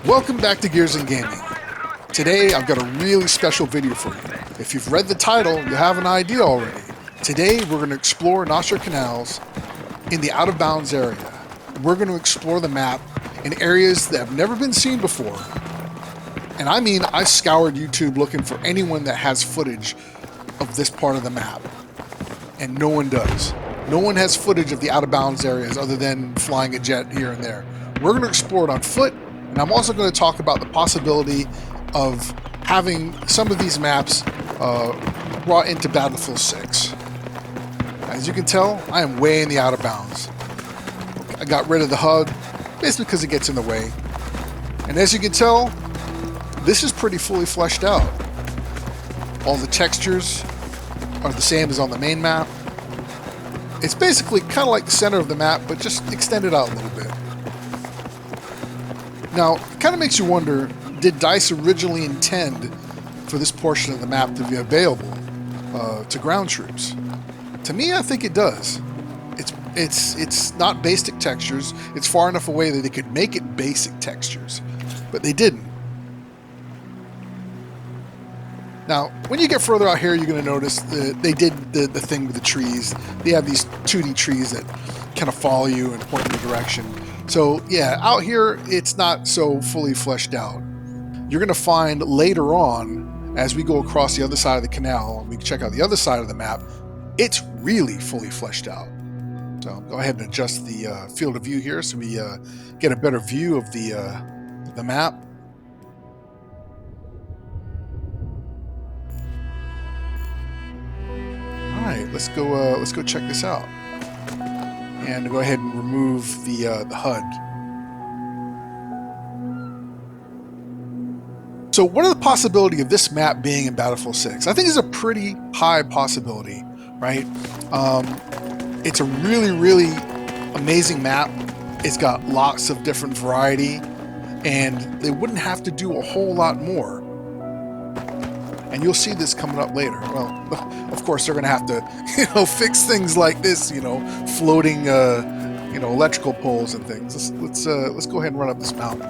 Welcome back to Gears and Gaming. Today I've got a really special video for you. If you've read the title, you have an idea already. Today we're going to explore Noshahr Canals in the out of bounds area. We're going to explore the map in areas that have never been seen before. And I mean, I scoured YouTube looking for anyone that has footage of this part of the map. And no one does. No one has footage of the out of bounds areas other than flying a jet here and there. We're going to explore it on foot. And I'm also going to talk about the possibility of having some of these maps brought into Battlefield 6. As you can tell, I am way in the out of bounds. I got rid of the HUD, basically because it gets in the way. And as you can tell, this is pretty fully fleshed out. All the textures are the same as on the main map. It's basically kind of like the center of the map, but just extended out a little bit. Now, it kind of makes you wonder, did DICE originally intend for this portion of the map to be available to ground troops? To me, I think it does. It's not basic textures. It's far enough away that they could make it basic textures, but they didn't. Now, when you get further out here, you're going to notice that they did the thing with the trees. They have these 2D trees that kind of follow you and point in the direction. So yeah, out here, it's not so fully fleshed out. You're going to find later on, as we go across the other side of the canal, and we check out the other side of the map, it's really fully fleshed out. So go ahead and adjust the field of view here so we get a better view of the map. All right, let's go check this out. And go ahead and remove the HUD. So what are the possibility of this map being in Battlefield 6? I think it's a pretty high possibility, right? It's a really, really amazing map. It's got lots of different variety, and they wouldn't have to do a whole lot more. And you'll see this coming up later. Well, of course, they're going to have to, fix things like this, floating, electrical poles and things. Let's go ahead and run up this mountain.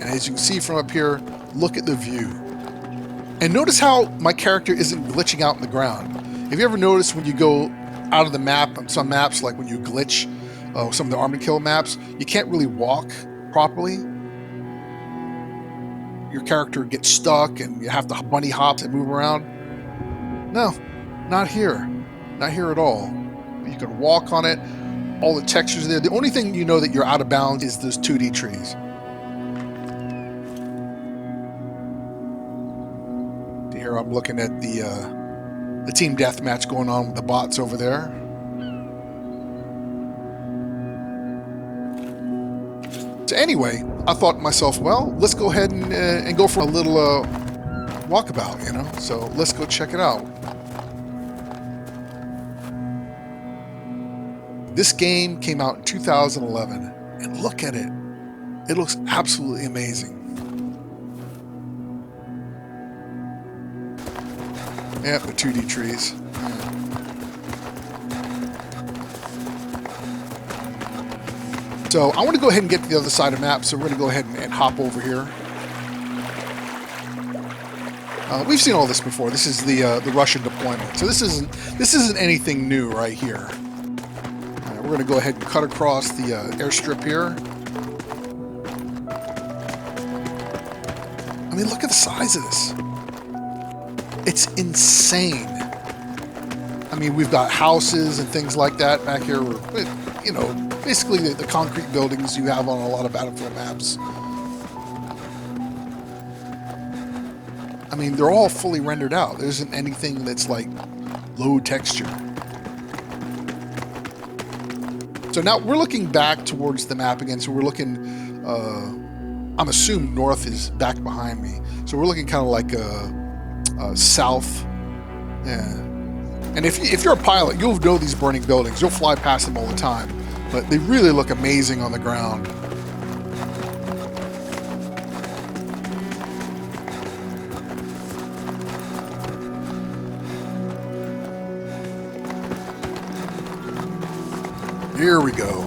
And as you can see from up here, look at the view. And notice how my character isn't glitching out in the ground. Have you ever noticed when you go out of the map on some maps, like when you glitch, some of the Armored Kill maps, you can't really walk properly? Your character gets stuck and you have to bunny hop and move around. No, not here. Not here at all. You can walk on it. All the textures there. The only thing you know that you're out of bounds is those 2D trees. Here I'm looking at the team deathmatch going on with the bots over there. So anyway, I thought to myself, well, let's go ahead and go for a little walkabout, So let's go check it out. This game came out in 2011, and look at it. It looks absolutely amazing. Yeah, the 2D trees. So I want to go ahead and get to the other side of the map, so we're going to go ahead and hop over here. We've seen all this before. This is the Russian deployment. So this isn't anything new right here. We're going to go ahead and cut across the airstrip here. I mean, look at the size of this. It's insane. I mean, we've got houses and things like that back here. Basically the concrete buildings you have on a lot of Battlefield maps. I mean, they're all fully rendered out. There isn't anything that's like low texture. So now we're looking back towards the map again. So we're looking, I'm assuming north is back behind me. So we're looking kind of like south. Yeah. And if you're a pilot, you'll know these burning buildings. You'll fly past them all the time. But they really look amazing on the ground. Here we go.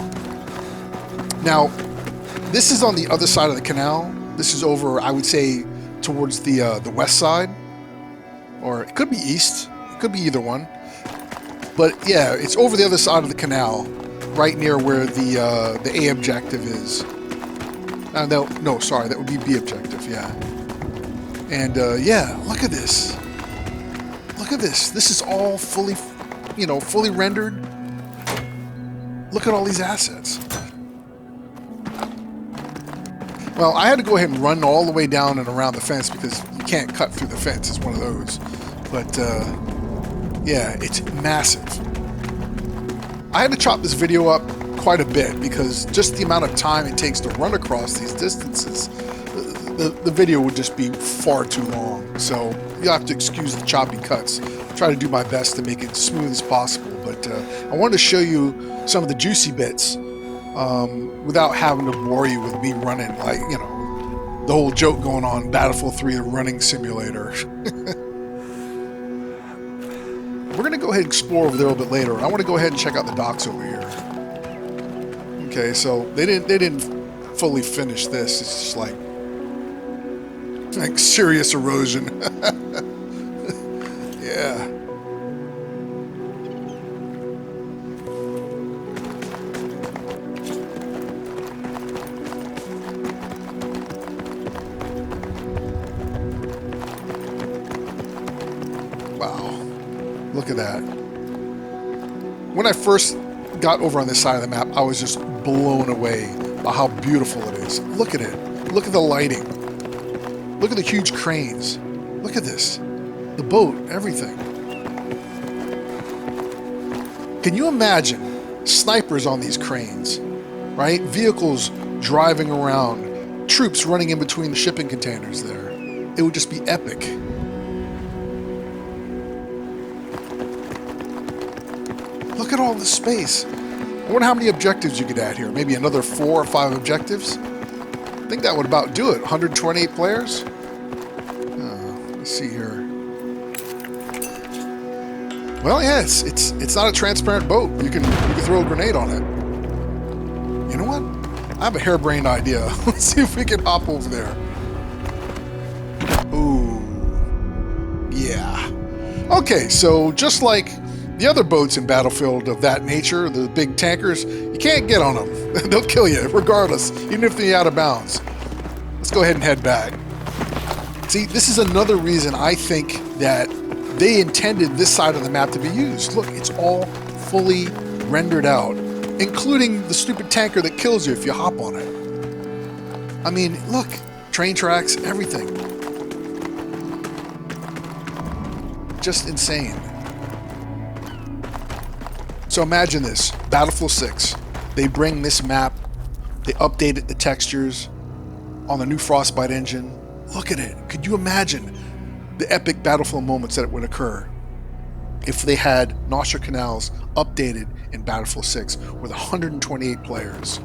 Now, this is on the other side of the canal. This is over, I would say, towards the west side, or it could be east. It could be either one. But yeah, it's over the other side of the canal, right near where the A objective is. No, sorry, that would be B objective. Yeah. And yeah, look at this. Look at this. This is all fully, fully rendered. Look at all these assets. Well, I had to go ahead and run all the way down and around the fence because you can't cut through the fence. It's one of those. But yeah, it's massive. I had to chop this video up quite a bit because just the amount of time it takes to run across these distances, the video would just be far too long. So you'll have to excuse the choppy cuts. I'll try to do my best to make it as smooth as possible. But I wanted to show you some of the juicy bits without having to bore you with me running, like, the whole joke going on, Battlefield 3, a running simulator. We're going to go ahead and explore over there a little bit later. I want to go ahead and check out the docks over here. Okay, so they didn't fully finish this. It's just like serious erosion. Yeah. Wow. Look at that. When I first got over on this side of the map, I was just blown away by how beautiful it is. Look at it. Look at the lighting. Look at the huge cranes. Look at this. The boat, everything. Can you imagine snipers on these cranes, right? Vehicles driving around, troops running in between the shipping containers there. It would just be epic. Look at all this space. I wonder how many objectives you could add here. Maybe another 4 or 5 objectives? I think that would about do it. 128 players? Let's see here. Well, yeah, it's not a transparent boat. You can throw a grenade on it. You know what? I have a harebrained idea. Let's see if we can hop over there. Ooh. Yeah. Okay, so just like the other boats in Battlefield of that nature, the big tankers, you can't get on them. They'll kill you regardless, even if they're out of bounds. Let's go ahead and head back. See, this is another reason I think that they intended this side of the map to be used. Look, it's all fully rendered out, including the stupid tanker that kills you if you hop on it. I mean, look, train tracks, everything. Just insane. So imagine this, Battlefield 6. They bring this map, they updated the textures on the new Frostbite engine. Look at it. Could you imagine the epic Battlefield moments that would occur if they had Noshahr Canals updated in Battlefield 6 with 128 players?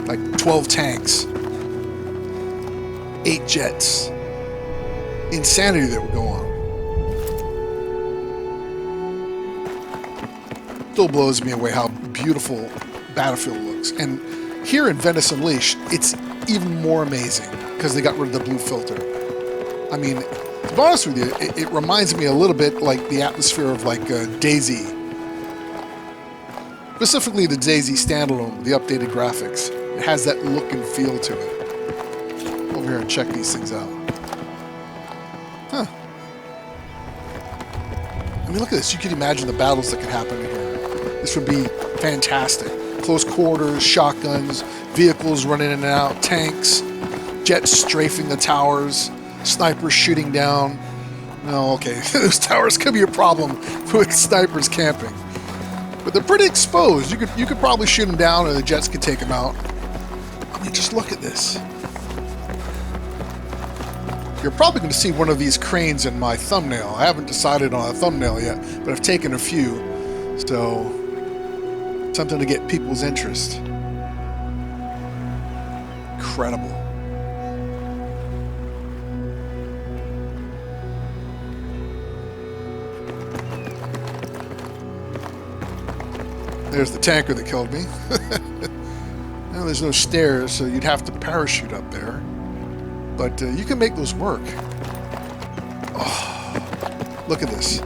Like 12 tanks, 8 jets. Insanity that would go on. Still blows me away how beautiful Battlefield looks. And here in Venice Unleashed, it's even more amazing because they got rid of the blue filter. I mean, to be honest with you, it reminds me a little bit like the atmosphere of like DayZ. Specifically the DayZ standalone, the updated graphics. It has that look and feel to it. Over here and check these things out. Huh. I mean, look at this. You can imagine the battles that could happen in here. This would be fantastic. Close quarters, shotguns, vehicles running in and out, tanks, jets strafing the towers, snipers shooting down. No, okay, those towers could be a problem with snipers camping. But they're pretty exposed. You could probably shoot them down or the jets could take them out. I mean, just look at this. You're probably going to see one of these cranes in my thumbnail. I haven't decided on a thumbnail yet, but I've taken a few. So, something to get people's interest. Incredible. There's the tanker that killed me. Now there's no stairs, so you'd have to parachute up there. But you can make those work. Oh, look at this.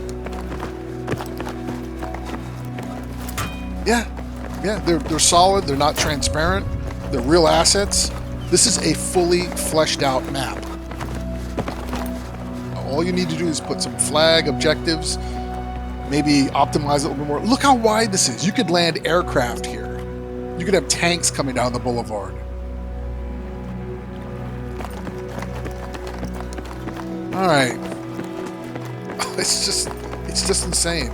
Yeah, they're solid. They're not transparent. They're real assets. This is a fully fleshed out map. All you need to do is put some flag objectives, maybe optimize it a little bit more. Look how wide this is. You could land aircraft here. You could have tanks coming down the boulevard. All right. It's just insane.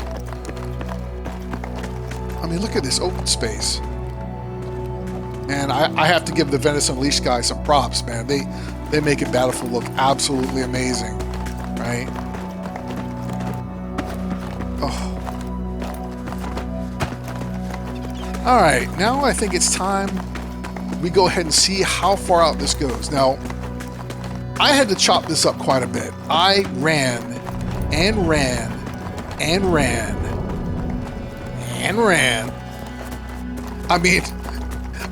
I mean, look at this open space. And I have to give the Venice Unleashed guys some props, man. They make it Battlefield look absolutely amazing, right? Oh. All right, now I think it's time we go ahead and see how far out this goes. Now, I had to chop this up quite a bit. I ran and ran and ran and ran. I mean,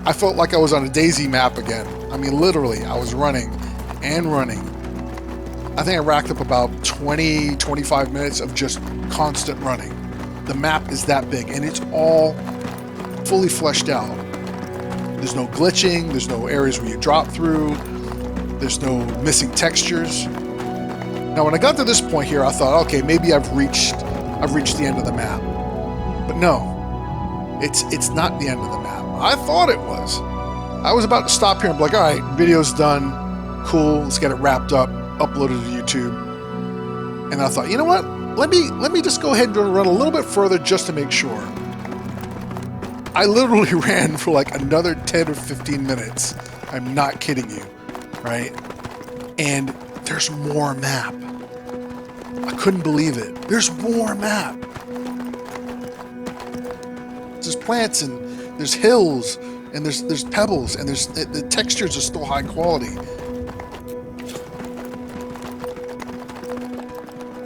I felt like I was on a Daisy map again. I mean, literally, I was running and running. I think I racked up about 20, 25 minutes of just constant running. The map is that big, and it's all fully fleshed out. There's no glitching. There's no areas where you drop through. There's no missing textures. Now, when I got to this point here, I thought, okay, maybe I've reached the end of the map. But no, it's not the end of the map. I thought it was. I was about to stop here and be like, all right, video's done. Cool, let's get it wrapped up, uploaded to YouTube. And I thought, you know what? Let me just go ahead and run a little bit further just to make sure. I literally ran for like another 10 or 15 minutes. I'm not kidding you, right? And there's more map. I couldn't believe it. There's more map. There's plants and there's hills and there's pebbles and the textures are still high quality.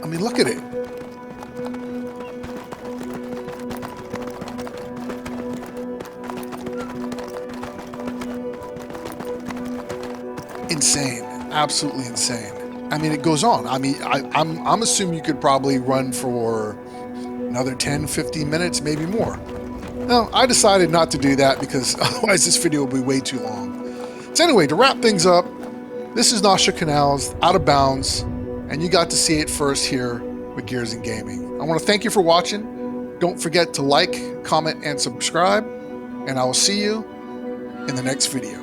I mean, look at it. Insane, absolutely insane. I mean, it goes on. I mean, I'm assuming you could probably run for another 10, 15 minutes, maybe more. No, I decided not to do that because otherwise this video will be way too long. So anyway, to wrap things up, this is Noshahr Canals, Out of Bounds, and you got to see it first here with Gears and Gaming. I want to thank you for watching. Don't forget to like, comment, and subscribe, and I will see you in the next video.